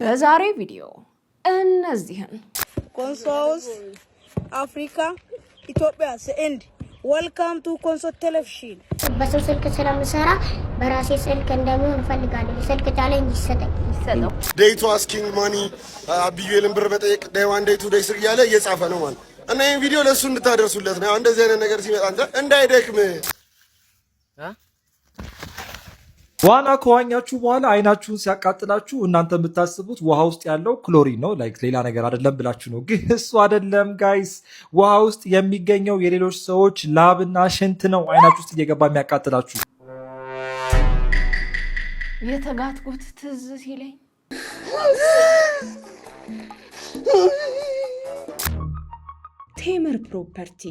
በዛሬ ቪዲዮ እነዚህን ኮንሶስ አፍሪካ ኢትዮጵያ ሰንድ ዌልካም ቱ ኮንሶ ቴሌቪዥን በሰው ስልክ ስለምሰራ በራሴ ስልክ እንደሚሆን ፈልጋለሁ። ስልክ ቻሌንጅ ይሰጠው ዴይ ቱ አስኪንግ ማኒ አብዩልን ብር በጠየቅ ዴይ ዋን ዴይ ቱ ዴይ ስር እያለ እየጻፈ ነው ማለት እና ይሄን ቪዲዮ ለሱ እንድታደርሱለት ነው። እንደዚህ አይነት ነገር ሲመጣ አንተ እንዳይደክም ዋና ከዋኛችሁ በኋላ አይናችሁን ሲያቃጥላችሁ እናንተ የምታስቡት ውሃ ውስጥ ያለው ክሎሪን ነው፣ ላይክ ሌላ ነገር አይደለም ብላችሁ ነው። ግን እሱ አይደለም ጋይስ። ውሃ ውስጥ የሚገኘው የሌሎች ሰዎች ላብና ሽንት ነው አይናችሁ ውስጥ እየገባ የሚያቃጥላችሁ። የተጋትኩት ትዝ ሲለኝ ቴምር ፕሮፐርቲ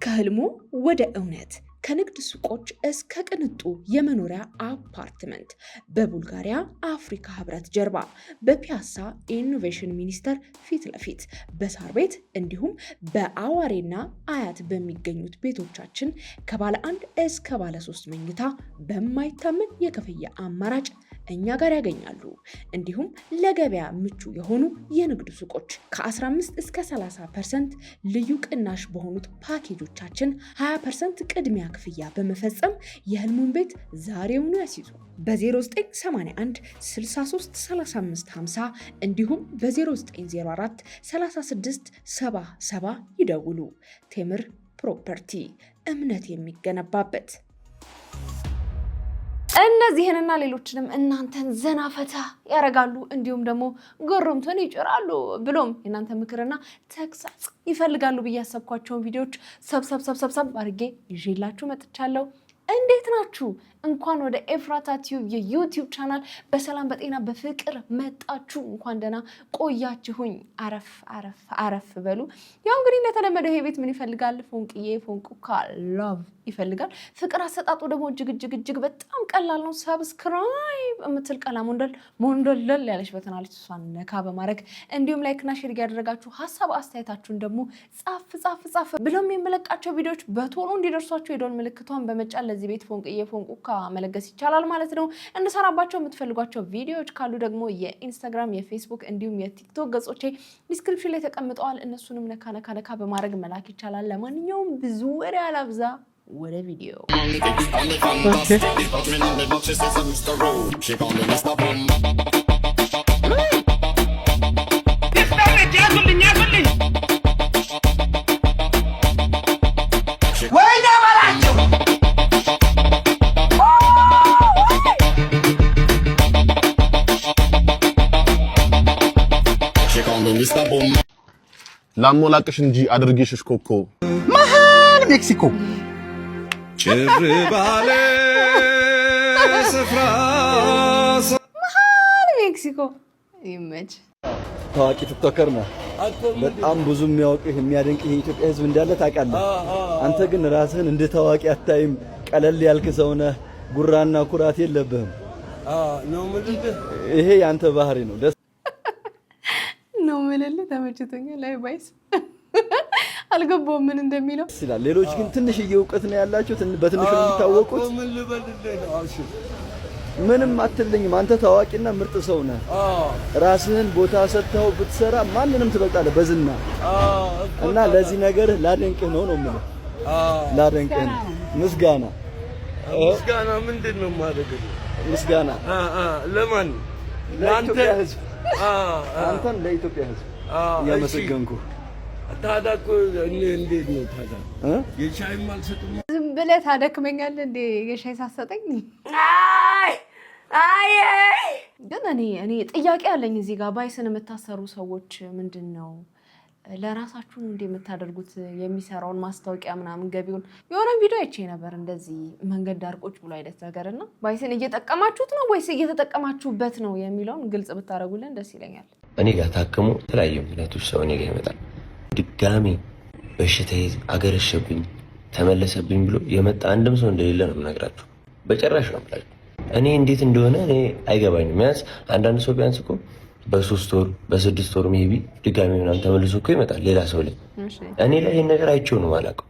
ከህልሙ ወደ እውነት ከንግድ ሱቆች እስከ ቅንጡ የመኖሪያ አፓርትመንት በቡልጋሪያ አፍሪካ ህብረት ጀርባ በፒያሳ ኢኖቬሽን ሚኒስቴር ፊት ለፊት በሳር ቤት እንዲሁም በአዋሬና አያት በሚገኙት ቤቶቻችን ከባለ 1 እስከ ባለ 3 መኝታ በማይታመን የክፍያ አማራጭ እኛ ጋር ያገኛሉ። እንዲሁም ለገበያ ምቹ የሆኑ የንግድ ሱቆች ከ15 እስከ 30% ልዩ ቅናሽ በሆኑት ፓኬጆቻችን 20% ቅድሚያ ክፍያ በመፈጸም የህልሙን ቤት ዛሬውኑ ያስይዙ። በ0981 63 35 50 እንዲሁም በ0904 36 77 ይደውሉ። ቴምር ፕሮፐርቲ እምነት የሚገነባበት። እነዚህንና ሌሎችንም እናንተን ዘና ፈታ ያረጋሉ እንዲሁም ደግሞ ግርምትን ይጭራሉ ብሎም የእናንተ ምክርና ተግሳጽ ይፈልጋሉ ብዬ ያሰብኳቸውን ቪዲዮዎች ሰብሰብ አድርጌ ይዤላችሁ መጥቻለሁ። እንዴት ናችሁ? እንኳን ወደ ኤፍራታ ቲዩብ የዩቲዩብ ቻናል በሰላም በጤና በፍቅር መጣችሁ። እንኳን ደህና ቆያችሁኝ። አረፍ በሉ። ያው እንግዲህ እንደተለመደው ይሄ ቤት ምን ይፈልጋል? ፎንቁካ ላቭ ይፈልጋል። ፍቅር አሰጣጡ ደግሞ እጅግ በጣም ቀላል ነው። ሰብስክራይብ የምትል ቀላ ሞንዶለል ያለች በተናለች እሷን ነካ በማድረግ እንዲሁም ላይክና ሼር ያደረጋችሁ ሀሳብ አስተያየታችሁን ደግሞ ጻፍ ብሎም የምለቃቸው ቪዲዮዎች በቶሎ እንዲደርሷችሁ የደወል ምልክቷን በመጫን ለዚህ ቤት ፎንቁካ መለገስ ይቻላል ማለት ነው። እንድሰራባቸው የምትፈልጓቸው ቪዲዮዎች ካሉ ደግሞ የኢንስታግራም፣ የፌስቡክ እንዲሁም የቲክቶክ ገጾቼ ዲስክሪፕሽን ላይ ተቀምጠዋል። እነሱንም ነካ በማድረግ መላክ ይቻላል። ለማንኛውም ብዙ ወሬ አላብዛ፣ ወደ ቪዲዮ ላሞላቅሽ እንጂ አድርጌሽ ኮኮ መሃል ሜክሲኮ ጭር ባለ ስፍራ መሃል ሜክሲኮ ይመች። ታዋቂ ቲክቶከር ነው። በጣም ብዙ የሚያውቅህ የሚያደንቅህ የኢትዮጵያ ሕዝብ እንዳለ ታውቃለህ። አንተ ግን ራስህን እንደ ታዋቂ አታይም። ቀለል ያልክ ሰው ነህ። ጉራና ኩራት የለብህም። ነው ምልልህ። ይሄ ያንተ ባህሪ ነው። ደስ ነው ምልልህ። ተመችቶኛል። ላይ ባይስ አልገባውም ምን እንደሚለው ይላል። ሌሎች ግን ትንሽዬ እውቀት ነው ያላቸው፣ በትንሹ ነው የሚታወቁት። ምን ልበልልህ ነው? አውሽ ምንም አትልኝም። አንተ ታዋቂና ምርጥ ሰው ነህ። ራስህን ቦታ ሰጥተው ብትሰራ ማንንም ትበልጣለህ በዝና እና ለዚህ ነገር ላደንቅህ ነው የምልህ። ላደንቅህ ነው። ምስጋና ምንድነው ማድረግ? ምስጋና ለማን? ለአንተ ህዝብ። አንተን ለኢትዮጵያ ህዝብ ያመሰገንኩ። ታዲያ እኮ እንዴት ነው ታዲያ? የሻይ ማልሰጥም ዝም ብለህ ታደክመኛለህ እንዴ? የሻይ ሳሰጠኝ ግን እኔ ጥያቄ አለኝ እዚህ ጋር። ባይስን የምታሰሩ ሰዎች ምንድነው ለራሳችሁ እንደ የምታደርጉት? የሚሰራውን ማስታወቂያ ምናምን ገቢውን የሆነ ቪዲዮ አይቼ ነበር እንደዚህ መንገድ ዳር ቁጭ ብሎ አይነት ነገርና ባይስን እየተጠቀማችሁት ነው ወይስ እየተጠቀማችሁበት ነው የሚለውን ግልጽ ብታረጉልን ደስ ይለኛል። እኔ ጋር ታክሞ የተለያዩ ምክንያቶች ሰው እኔ ጋር ይመጣል። ድጋሚ በሽታዬ አገረሸብኝ ተመለሰብኝ ብሎ የመጣ አንድም ሰው እንደሌለ ነው የምነግራችሁ። በጭራሽ ነው ብላችሁ እኔ እንዴት እንደሆነ እኔ አይገባኝም። ቢያንስ አንዳንድ ሰው ቢያንስ እኮ በ3 ወር በ6 ወር ሜቢ ድጋሚ ምናምን ተመልሶ እኮ ይመጣል ሌላ ሰው ላይ። እኔ ላይ ይሄን ነገር አይቼው ነው የማላውቀው።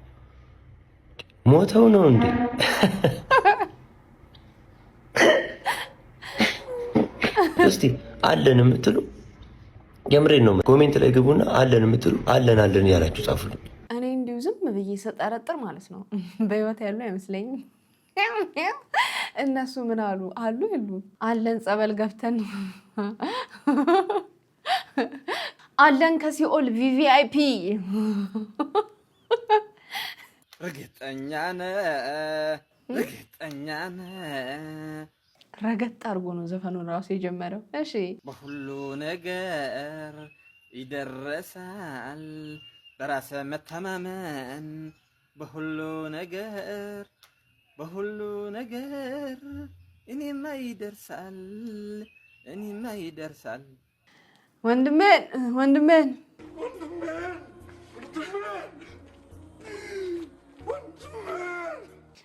ሞተው ነው እንዴ? እስቲ አለን የምትሉ የምሬን ነው። ኮሜንት ላይ ግቡና አለን የምትሉ አለን ያላችሁ ጻፉልኝ። እኔ እንዲሁ ዝም ብዬ ስጠረጥር ማለት ነው በህይወት ያሉ አይመስለኝም። እነሱ ምን አሉ የሉም አለን ጸበል ገብተን አለን ከሲኦል ቪቪአይፒ ረገጠኛ ረገጥ አድርጎ ነው ዘፈኑን ራሱ የጀመረው። እሺ በሁሉ ነገር ይደረሳል በራስ መተማመን በሁሉ ነገር እኔማ ይደርሳል ወንድሜን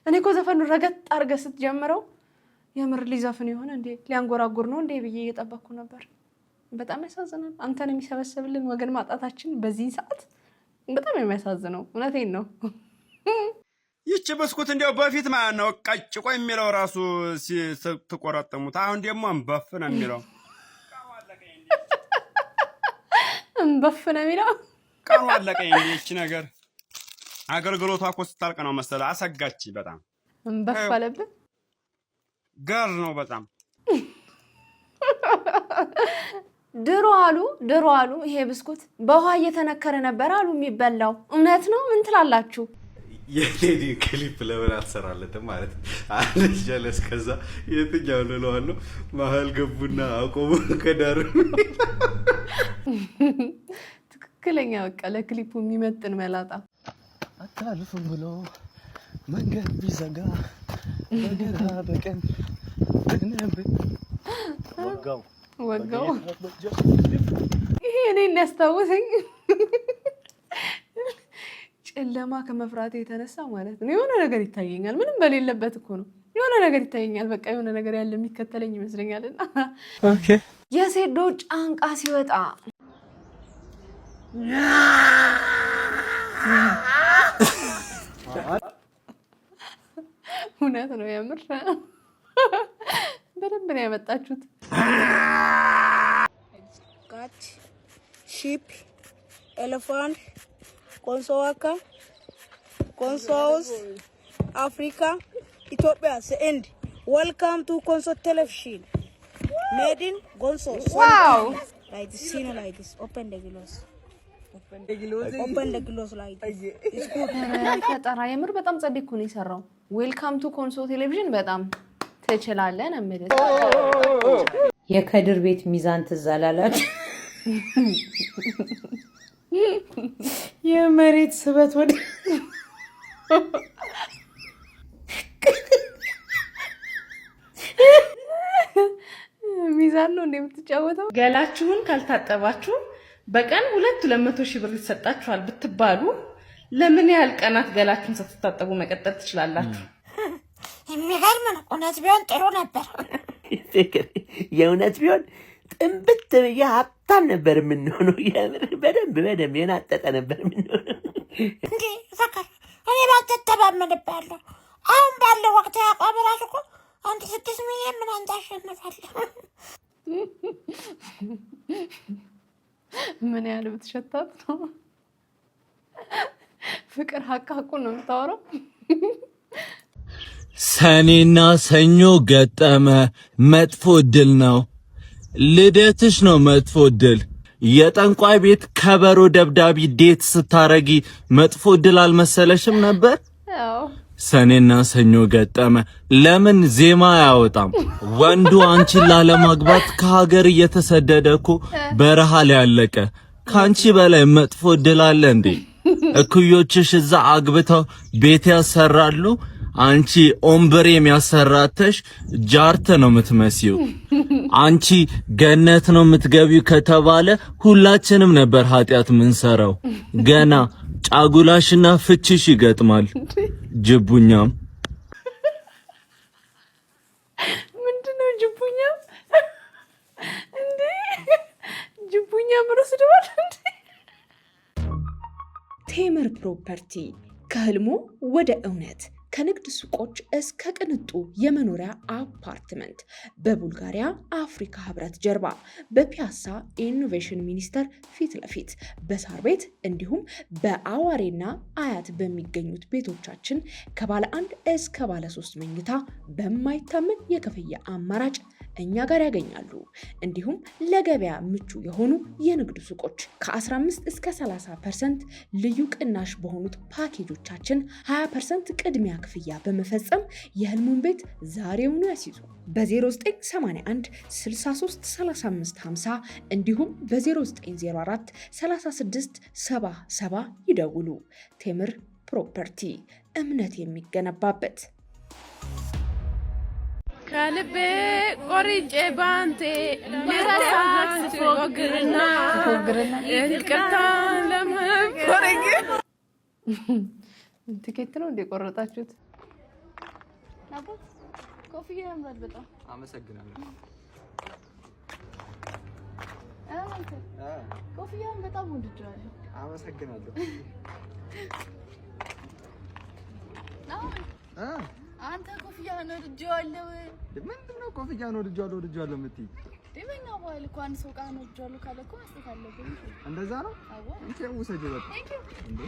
እኔ እኮ ዘፈኑን ረገጥ አድርገህ ስትጀምረው የምር ሊዘፍን ይሆን እንዴ ሊያንጎራጉር ነው እንዴ ብዬ እየጠበቅኩ ነበር። በጣም ያሳዝናል። አንተን የሚሰበሰብልን ወገን ማጣታችን በዚህ ሰዓት በጣም የሚያሳዝነው። እውነቴን ነው። ይቺ ብስኩት እንዲያው በፊት ማለት ነው ቀጭቆ የሚለው ራሱ ስትቆረጥሙት፣ አሁን ደግሞ እንበፍ ነው የሚለው። እንበፍ ነው የሚለው። ቀኑ አለቀኝ። ይቺ ነገር አገልግሎቷ እኮ ስታልቅ ነው መሰለህ አሰጋች። በጣም እንበፍ አለብን። ጋር ነው በጣም ድሮ አሉ ይሄ ብስኩት በውሃ እየተነከረ ነበር አሉ የሚበላው። እውነት ነው? ምን ትላላችሁ? የቴዲ ክሊፕ ለምን አትሰራለትም ማለት አንድ ጀለስ ከዛ የትኛው ልለዋለሁ መሀል ገቡና አቆሙ ከዳሩ። ትክክለኛ በቃ ለክሊፑ የሚመጥን መላጣ። አታልፍም ብሎ መንገድ ቢዘጋ በግራ በቀን ወጋው። ይሄ እኔን ያስታውሰኝ ጨለማ ከመፍራቴ የተነሳ ማለት ነው። የሆነ ነገር ይታየኛል። ምንም በሌለበት እኮ ነው። የሆነ ነገር ይታየኛል። በቃ የሆነ ነገር ያለ የሚከተለኝ ይመስለኛልና ኦኬ የሴዶ ጫንቃ ሲወጣ እውነት ነው። የምር በደንብ ነው ያመጣችሁት። cat, sheep, elephant, Konsoaka, Konsos, Africa, Ethiopia, the end. Welcome to Konso Television. Made in Gonso. Wow! Like this, scene like this. Open the gloves. Open the gloves like this. It's good. ፈጠራ የምር በጣም ጸዴ እኮ ነው የሰራው። ዌልካም ቱ ኮንሶ ቴሌቪዥን በጣም ተችላለን እምልህ። የከድር ቤት ሚዛን ትዝ አላላችሁ? የመሬት ስበት ወደ ሚዛን ነው እንደምትጫወተው። ገላችሁን ካልታጠባችሁ በቀን 200 ሺህ ብር ይሰጣችኋል ብትባሉ ለምን ያህል ቀናት ገላችሁን ሳትታጠቡ መቀጠል ትችላላችሁ? የሚገርም ነው። እውነት ቢሆን ጥሩ ነበር። የእውነት ቢሆን ጥንብት ብዬ ሀብታም ነበር የምንሆነው። በደንብ የናጠጠ ነበር የምንሆነው። እንዴ ፈከር እኔ ባልተተማመንብሃለሁ። አሁን ባለው ወቅት ያቋም ራሱ እኮ 6 ሚሊዮን ምን አንተ አሸንፋለሁ። ምን ያህል ብትሸታት ነው? ፍቅር ሀቃቁን ነው የምታወራው። ሰኔና ሰኞ ገጠመ መጥፎ ድል ነው። ልደትሽ ነው መጥፎ ድል። የጠንቋይ ቤት ከበሮ ደብዳቤ ዴት ስታረጊ መጥፎ ድል አልመሰለሽም ነበር? ሰኔና ሰኞ ገጠመ። ለምን ዜማ አያወጣም? ወንዱ አንቺን ላለማግባት ከሀገር እየተሰደደ እኮ በረሃ ላይ ያለቀ። ካንቺ በላይ መጥፎ ድል አለ እንዴ? እኩዮችሽ እዛ አግብተው ቤት ያሰራሉ። አንቺ ኦምብሬ የሚያሰራተሽ ጃርተ ነው የምትመስዩ። አንቺ ገነት ነው የምትገቢው ከተባለ ሁላችንም ነበር ኃጢያት ምንሰራው። ገና ጫጉላሽና ፍችሽ ይገጥማል። ጅቡኛም ምንድነው ጅቡኛም እንዴ? ጅቡኛም ራስ ደባል እንዴ? ቴምር ፕሮፐርቲ ከህልሙ ወደ እውነት ከንግድ ሱቆች እስከ ቅንጡ የመኖሪያ አፓርትመንት በቡልጋሪያ አፍሪካ ህብረት ጀርባ በፒያሳ ኢኖቬሽን ሚኒስቴር ፊት ለፊት በሳር ቤት እንዲሁም በአዋሬና አያት በሚገኙት ቤቶቻችን ከባለ 1 እስከ ባለ 3 መኝታ በማይታመን የክፍያ አማራጭ እኛ ጋር ያገኛሉ። እንዲሁም ለገበያ ምቹ የሆኑ የንግድ ሱቆች ከ15 እስከ 30% ልዩ ቅናሽ በሆኑት ፓኬጆቻችን 20% ቅድሚያ ክፍያ በመፈጸም የህልሙን ቤት ዛሬውኑ ያስይዙ። በ0981 63 35 50 እንዲሁም በ0904 36 77 ይደውሉ። ቴምር ፕሮፐርቲ እምነት የሚገነባበት። ከልቤ ቆርጬ ባንቴ ለራስ ፎግርና ይቅርታ ለምፎርግ ትኬት ነው እንደ ቆረጣችሁት? ኮፍያ ያምራል በጣም አመሰግናለሁ። ኮፍያን በጣም ወድጄዋለሁ። አመሰግናለሁ። አንተ ኮፍያን ወድጄዋለሁ። ምንድነው ኮፍያን ወድጄዋለሁ የምትይ? ደመኛ ባል እኮ አንድ ሰው ቃል ወድጄዋለሁ ካለ እኮ መስጠት አለብኝ። እንደዛ ነው? አዎ እንዴ ውሰጂ በቃ እንዴ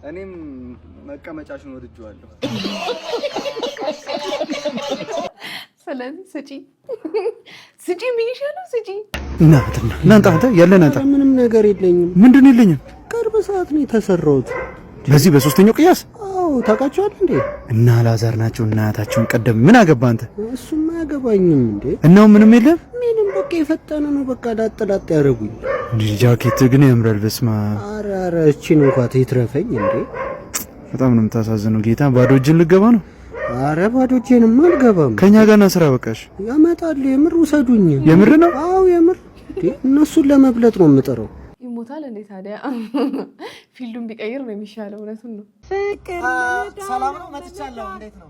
እኔም መቀመጫሽን ወድጄዋለሁ። ስለዚህ ስጪ ሚኒሻሉ ስጪ እናንተ ያለን አንተ ምንም ነገር የለኝም። ምንድን የለኝም? ቅርብ ሰዓት ነው የተሰራሁት። በዚህ በሶስተኛው ቅያስ? አዎ ታውቃቸዋል እንዴ? እና ላዛር ናቸው እናታቸውን ቀደም። ምን አገባ አንተ? እሱም አያገባኝም እንዴ። እናው ምንም የለም። ምንም በቃ የፈጠነ ነው። በቃ ላጥ ያደረጉኝ እንዴ። ጃኬት ግን ያምራል። በስማ አራራ እቺን እንኳን ትትረፈኝ እንዴ። በጣም ነው የምታሳዝነው። ጌታ ባዶ እጅን ልገባ ነው? አረ ባዶ እጄንም አልገባም። ከኛ ጋር ና ስራ በቃሽ። ያመጣል። የምር ውሰዱኝ። የምር ነው? አዎ የምር። እነሱን ለመብለጥ ነው የምጠራው። ይሞታል እንዴ ታዲያ? ፊልዱን ቢቀይር ነው የሚሻለው። እውነቱን ነው። ፍቅር ሰላም ነው። መጥቻለሁ። እንዴት ነው?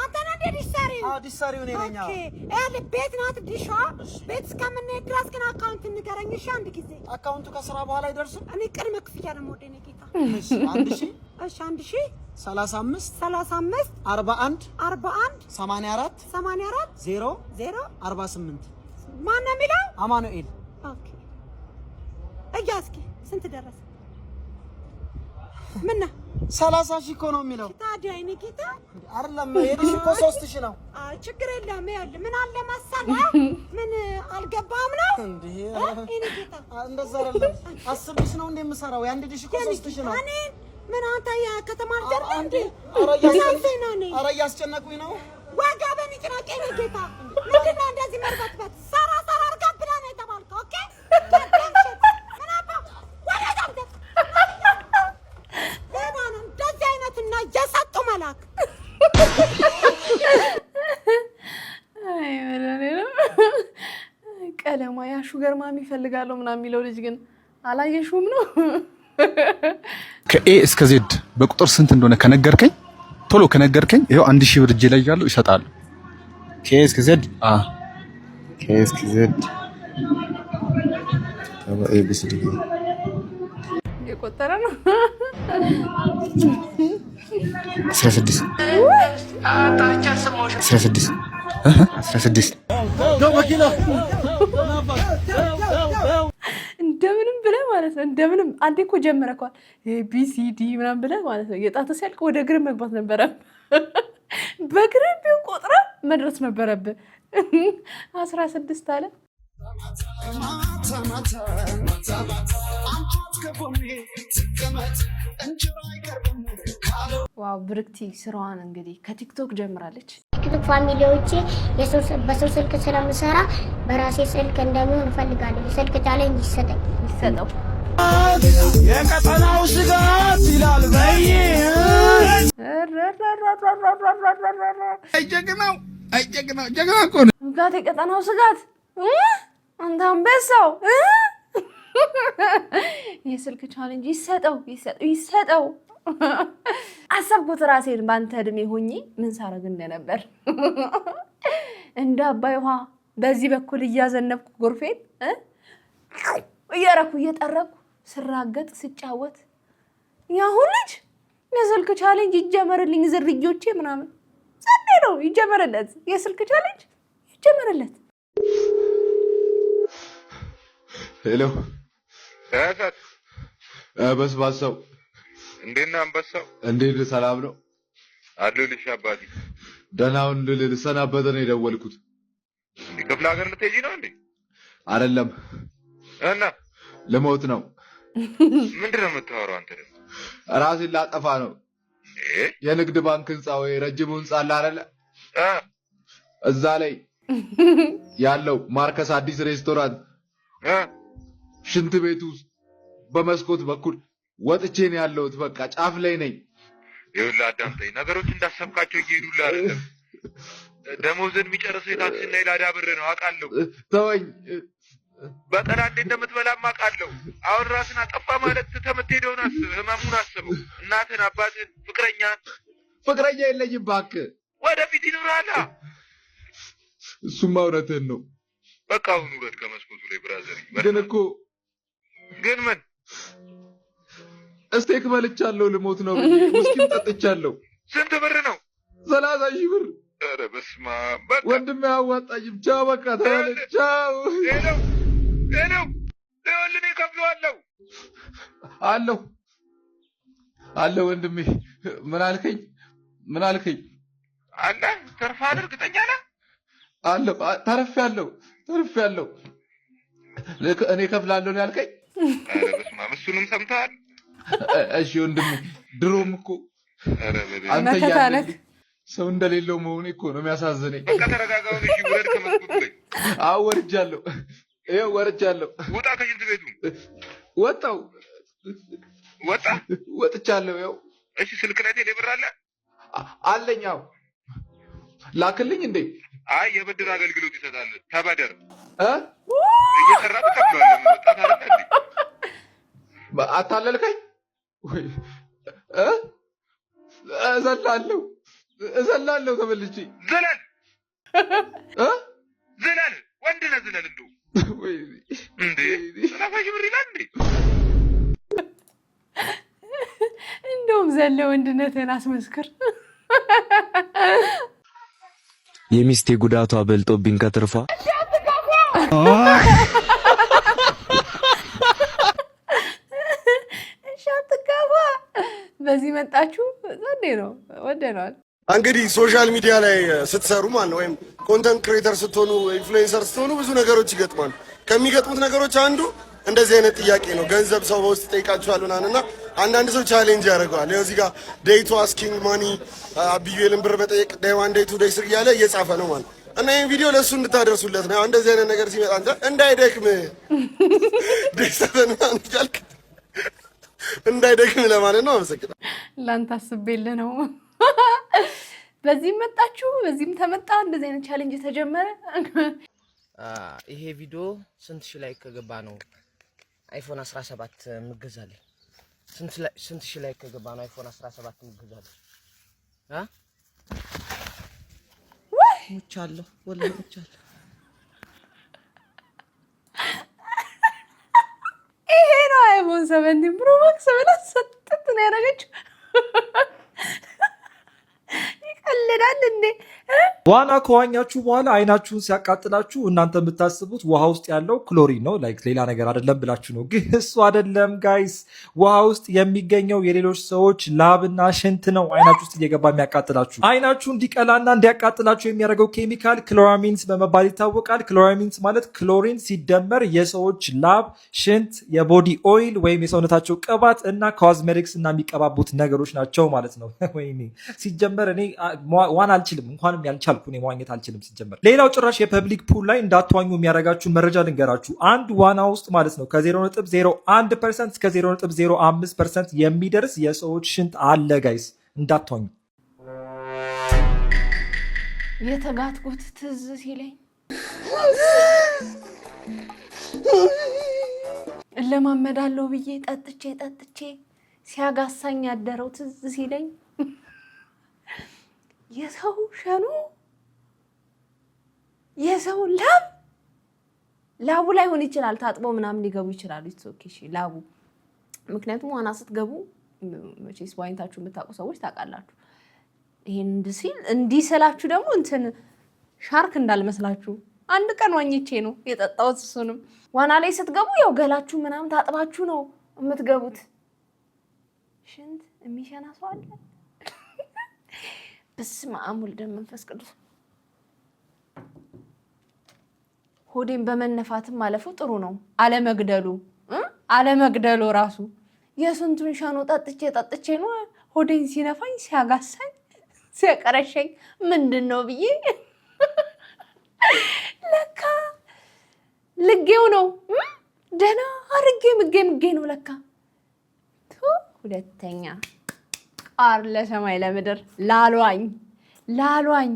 አንተ ነህ እንዴ ዲሻሪው? አዎ ዲሻሪው ነኝ። ኦኬ ቤት ናት ዲሿ። ቤት እስከምንሄድ ድረስ ግን አካውንት ንገረኝ እሺ። አንድ ጊዜ አካውንቱ ከስራ በኋላ ይደርሳል። እኔ ቅድመ ክፍያ ነው ወደ እኔ ጌታ። እሺ 1000 እሺ 1000 35 41 84 84 0 48 ማን ነው የሚለው? አማኑኤል። ኦኬ እያስኪ ስንት ደረሰ? ምን ነው 30,000 እኮ ነው የሚለው። ታዲያ እኔ ጌታ አይደለም የዲሽ እኮ 3,000 ነው። አይ ችግር የለም። ይኸውልህ ምን አለ መሰለህ፣ ምን አልገባም ነው እንዴ? እኔ ጌታ እንደዛ አይደለም። 10,000 ነው እንደ የምሰራው። የአንድ ዲሽ እኮ 3,000 ነው። እኔ ምን አንተ የከተማ ልጅ እንዴ? ኧረ እያስጨነቁኝ ነው። ወገቤን ይጭናቄ ነው ጌታ። ምንድን ነው እንደዚህ መርበትበት? ሰራ አድርጋ ብላ ነው የተባልከው። ኦኬ ምን አባ ወደ ዛምተ ለማን እንደዚህ አይነትና እየሰጡ መላክ አይ ወለኔ ነው። ቀለማ ያ ሹገር ማሚ ይፈልጋለሁ ምናምን የሚለው ልጅ ግን አላየሽውም ነው? ከኤ እስከ ዜድ በቁጥር ስንት እንደሆነ ከነገርከኝ ቶሎ ከነገርከኝ ይሄው 1000 ብር እጄ ላይ ያለው ይሰጣል። ከኤ እስከ ዜድ ከኤ እስከ ዜድ ኤ ቢ ሲ ዲ የቆጠረ ነው። 16 እንደምንም ብለህ ማለት ነው። እንደምንም አንዴ እኮ ጀመረኳል ኤቢሲዲ ምናምን ብለህ ማለት ነው። የጣት ሲያልቅ ወደ እግር መግባት ነበረብህ። በእግር ቢሆን ቆጥረ መድረስ ነበረብህ። 16 አለ። ዋው ብርክቲ ስራዋን እንግዲህ ከቲክቶክ ጀምራለች። ቲክቶክ ፋሚሊዎቼ በሰው ስልክ ስለምሰራ በራሴ ስልክ እንደሚሆን እፈልጋለሁ። ስልክ ቻሌንጅ ይሰጠው። የቀጠናው ስጋት ይላል በይ ጀግና እኮ ነው። ስጋት የቀጠናው ስጋት አንተ አንበሳው የስልክ ቻሌንጅ ይሰጠው። አሰብኩት ራሴን በአንተ እድሜ ሆኜ ምን ሳረግ እንደነበር እንደ አባይ ውሃ በዚህ በኩል እያዘነብኩ ጎርፌን እየረኩ እየጠረኩ ስራገጥ ስጫወት ያሁን ልጅ የስልክ ቻሌንጅ ይጀመርልኝ ዝርዮቼ ምናምን ጸዴ ነው ይጀመርለት የስልክ ቻሌንጅ ይጀመርለት። ሄሎ ታታት በስባሳው እንዴት ነህ አንበሳው? እንዴት ሰላም ነው አለሁልሽ አባቴ። ደህናውን ልሰናበት ነው የደወልኩት። ክፍለ ሀገር ልትሄጂ ነው እንዴ? አይደለም እና ልሞት ነው። ምንድን ነው የምታወራው አንተ? ደግሞ ራሴን ላጠፋ ነው። የንግድ ባንክ ህንፃ ወይ ረጅሙ ህንፃ አለ አይደለ? እዛ ላይ ያለው ማርከስ አዲስ ሬስቶራንት ሽንት ቤቱ በመስኮት በኩል ወጥቼ ነው ያለሁት። በቃ ጫፍ ላይ ነኝ። ይኸውልህ አዳምጠኝ፣ ነገሮች እንዳሰብካቸው እየሄዱልህ አይደለም። ደሞዝን የሚጨርሰው የታክሲና የላዳ ብር ነው አውቃለሁ። ተወኝ። በቀን አንዴ እንደምትበላም አውቃለሁ። አሁን ራስን አጠፋ ማለት ተመትሄደውን አስብ፣ ህመሙን አስበው። እናትን፣ አባትን፣ ፍቅረኛ የለኝም እባክህ። ወደፊት ይኖራል። እሱማ እውነትህን ነው። በቃ አሁን ውረድ ከመስኮቱ ላይ ብራዘር። ግን ምን እስቴክ በልቻለሁ፣ ልሞት ነው ብዬ ውስኪም ጠጥቻለሁ። ስንት ብር ነው? 30,000 ብር። ኧረ በስመ አብ። በቃ ወንድሜ አዋጣኝም። ቻው በቃ ተባለ። ቻው። ሄሎ ይኸውልህ እኔ እከፍለዋለሁ። አለሁ ወንድሜ። ምን አልከኝ? አለ ተርፋለህ? እርግጠኛ ነህ? አለሁ። ተርፌያለሁ። እኔ እከፍላለሁ ነው ያልከኝ? ኧረ በስመ አብ። እሱንም ሰምተሃል? እሺ ወንድሜ፣ ድሮም እኮ አንተ ያለህ ሰው እንደሌለው መሆኔ እኮ ነው የሚያሳዝነኝ። በቃ ተረጋጋው። እሺ ውረድ ከመስኮቱ ላይ። አዎ ወርጃለሁ። ይኸው ወርጃለሁ። ውጣ ከሽንት ቤቱ። ወጥቻለሁ። ይኸው። እሺ ስልክ ላይ ቴሌ ብር አለ? አለኝ። አዎ ላክልኝ እንዴ? አይ የብድር አገልግሎት ይሰጣል። ተበደር። እየሰራ ትከፍለዋለህ። ወጣት አይደል እንዴ? አታለልከኝ ወይ? እዘላለሁ ተበልቼ። ዝለል ወንድ ነህ፣ ዝለል። እንዴ 30,000 ብር ይላል እንዴ? እንደውም ዘለ ወንድነትን አስመስክር። የሚስቴ ጉዳቷ በልጦብኝ ከትርፏ በዚህ መጣችሁ ዘንዴ ነው ወደናል። እንግዲህ ሶሻል ሚዲያ ላይ ስትሰሩ ማለት ነው ወይም ኮንተንት ክሬተር ስትሆኑ ኢንፍሉዌንሰር ስትሆኑ ብዙ ነገሮች ይገጥማሉ። ከሚገጥሙት ነገሮች አንዱ እንደዚህ አይነት ጥያቄ ነው። ገንዘብ ሰው በውስጥ ይጠይቃችኋል ምናምንና አንዳንድ ሰው ቻሌንጅ ያደርገዋል። ይኸው እዚህ ጋር ዴይ ቱ አስኪንግ ማኒ አቢዩኤልን ብር መጠየቅ ዴይ 1 ዴይ 2 ዴይ 3 እያለ እየጻፈ ነው ማለት እና ይህን ቪዲዮ ለእሱ እንድታደርሱለት ነው። እንደዚህ አይነት ነገር ሲመጣ አንተ እንዳይደክም ዴይ 7 ምናምን እያልክ እንዳይደክም ለማለት ነው። አመሰግናለሁ። ላንተ አስቤልህ ነው። በዚህም መጣችሁ በዚህም ተመጣ እንደዚህ አይነት ቻሌንጅ ተጀመረ። ይሄ ቪዲዮ ስንት ሺህ ላይ ከገባ ነው አይፎን 17 ምገዛለኝ? ስንት ሺህ ላይ ከገባ ነው አይፎን 17 ምገዛለኝ? ሙቻለሁ ወላሂ ሙቻለሁ። ይሄ ነው አይፎን 17 ፕሮ ማክስ ብላ ሰጥት ነው ያደረገችው። ይቀልዳል እንዴ? ዋና ከዋኛችሁ በኋላ አይናችሁን ሲያቃጥላችሁ እናንተ የምታስቡት ውሃ ውስጥ ያለው ክሎሪን ነው፣ ላይክ ሌላ ነገር አይደለም ብላችሁ ነው። ግን እሱ አይደለም ጋይስ። ውሃ ውስጥ የሚገኘው የሌሎች ሰዎች ላብና ሽንት ነው አይናችሁ ውስጥ እየገባ የሚያቃጥላችሁ። አይናችሁ እንዲቀላና እንዲያቃጥላችሁ የሚያደርገው ኬሚካል ክሎራሚንስ በመባል ይታወቃል። ክሎራሚንስ ማለት ክሎሪን ሲደመር የሰዎች ላብ፣ ሽንት፣ የቦዲ ኦይል ወይም የሰውነታቸው ቅባት እና ኮዝሜቲክስ እና የሚቀባቡት ነገሮች ናቸው ማለት ነው። ወይኔ ሲጀመር እኔ ዋና አልችልም፣ እንኳንም ያልቻልኩ እኔ መዋኘት አልችልም ሲጀመር። ሌላው ጭራሽ የፐብሊክ ፑል ላይ እንዳትዋኙ የሚያደርጋችሁን መረጃ ልንገራችሁ። አንድ ዋና ውስጥ ማለት ነው ከ0.01% እስከ 0.05% የሚደርስ የሰዎች ሽንት አለ ጋይስ፣ እንዳትዋኙ። የተጋትኩት ትዝ ሲለኝ እለማመዳለሁ ብዬ ጠጥቼ ሲያጋሳኝ ያደረው ትዝ ሲለኝ የሰው ሸኑ የሰው ላቡ ላይ ሆን ይችላል ታጥቦ ምናምን ሊገቡ ይችላሉ። ኦኬ እሺ ላቡ ምክንያቱም ዋና ስትገቡ መቼስ ዋኝታችሁ የምታውቁ ሰዎች ታውቃላችሁ። ይሄን እንዲስላችሁ ደግሞ እንትን ሻርክ እንዳልመስላችሁ አንድ ቀን ዋኝቼ ነው የጠጣሁት። እሱንም ዋና ላይ ስትገቡ ያው ገላችሁ ምናምን ታጥባችሁ ነው የምትገቡት። ሽንት የሚሸና ሰው አለ? በስመ አብ ወወልድ ወመንፈስ ቅዱስ። ሆዴን በመነፋትም ማለፉ ጥሩ ነው። አለመግደሉ ራሱ የስንቱን ሻኖ ጠጥቼ ነው ሆዴን ሲነፋኝ ሲያጋሳኝ ሲያቀረሸኝ ምንድነው ብዬ ለካ ልጌው ነው ደና አርጌ ምጌ ነው ለካ። ሁለተኛ ቃር ለሰማይ ለምድር ላሏኝ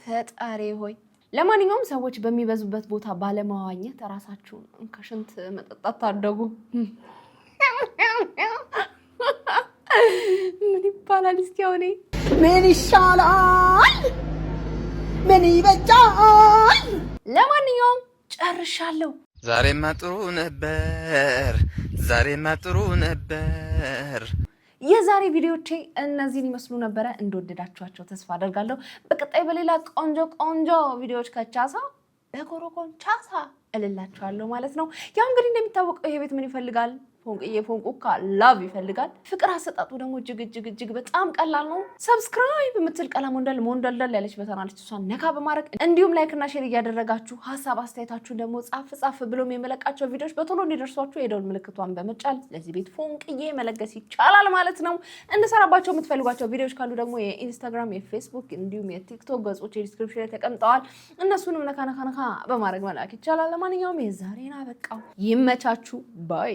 ፈጣሪ ሆይ። ለማንኛውም ሰዎች በሚበዙበት ቦታ ባለማዋኘት ራሳችሁን ከሽንት መጠጣት ታደጉ። ምን ይባላል እስኪ አሁን ምን ይሻላል ምን ይበጃል? ለማንኛውም ጨርሻለሁ። ዛሬማ ጥሩ ነበር። የዛሬ ቪዲዮቼ እነዚህን ይመስሉ ነበረ። እንደወደዳችኋቸው ተስፋ አደርጋለሁ። በቀጣይ በሌላ ቆንጆ ቪዲዮዎች ከቻሳ በኮሮኮንቻሳ እልላችኋለሁ ማለት ነው። ያው እንግዲህ እንደሚታወቀው ይሄ ቤት ምን ይፈልጋል? ፎንቁካ ላቭ ይፈልጋል። ፍቅር አሰጣጡ ደግሞ እጅግ በጣም ቀላል ነው። ሰብስክራይብ የምትል ቀለም ሞንደልደል ያለች በተናለች እሷን ነካ በማድረግ እንዲሁም ላይክ እና ሼር እያደረጋችሁ ሀሳብ አስተያየታችሁን ደግሞ ጻፍ ብሎም የመለቃቸው ቪዲዮዎች በቶሎ እንዲደርሷችሁ የደውል ምልክቷን በመጫን ለዚህ ቤት ፎንቅዬ መለገስ ይቻላል ማለት ነው። እንሰራባቸው የምትፈልጓቸው ቪዲዮዎች ካሉ ደግሞ የኢንስታግራም፣ የፌስቡክ እንዲሁም የቲክቶክ ገጾች ዲስክሪፕሽን ላይ ተቀምጠዋል። እነሱንም ነካ በማድረግ መላክ ይቻላል። ለማንኛውም የዛሬን አበቃው። ይመቻችሁ ባይ